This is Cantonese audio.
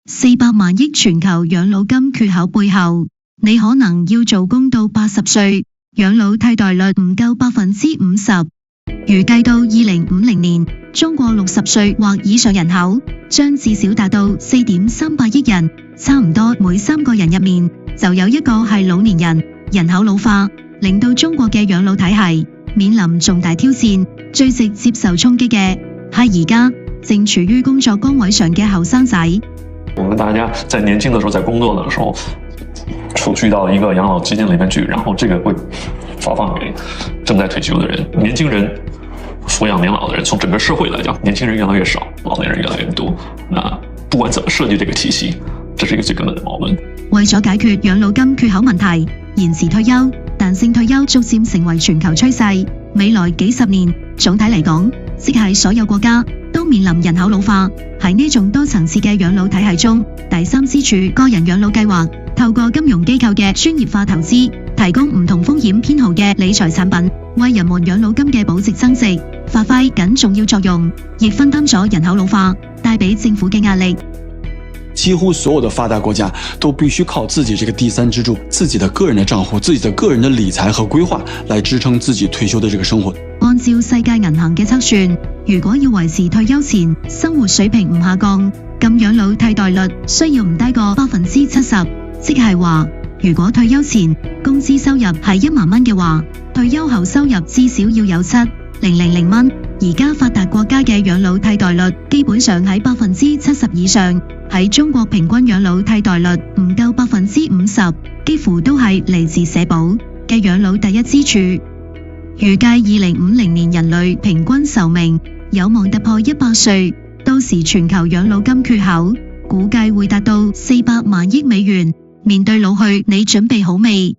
400萬億全球養老金缺口背後，你可能要做工到80歲，養老替代率唔夠50%。預計到2050年，中國60歲或以上人口將至少達到4.38億人，差唔多每3個人入面就有一個係老年人。人口老化令到中國嘅養老體系面臨重大挑戰，最直接受衝擊嘅係而家正處於工作崗位上嘅後生仔。我們大家在年輕的時候，在工作的時候，儲蓄到一個養老基金裏面去，然後這個會發放給正在退休的人。年輕人撫養年老的人，從整個社會來講，年輕人越來越少，老年人越來越多。那不管怎麼設計這個體系，這是一個最根本的矛盾。為咗解決養老金缺口問題，延遲退休、彈性退休逐漸成為全球趨勢。未來幾十年，總體嚟講，即係所有國家都面臨人口老化。喺呢種多層次嘅養老體系中，第三支柱個人養老計劃透過金融機構嘅專業化投資，提供唔同風險偏好嘅理財產品，為人們養老金嘅保值增值發揮緊重要作用，亦分擔咗人口老化帶俾政府嘅壓力。幾乎所有的發達國家都必須靠自己這個第三支柱，自己的個人的賬戶，自己的個人的理財和規劃來支撐自己退休的這個生活。按照世界銀行嘅測算，如果要維持退休前生活水平唔下降，咁養老替代率需要唔低過70%，即係話，如果退休前工資收入係1萬蚊嘅話，退休後收入至少要有7,000蚊。而家發達國家嘅養老替代率基本上喺70%以上，喺中國平均養老替代率唔夠50%，幾乎都係嚟自社保嘅養老第一支柱。預計2050年人類平均壽命有望突破100歲，到時全球養老金缺口估計會達到400萬億美元。面對老去，你準備好未？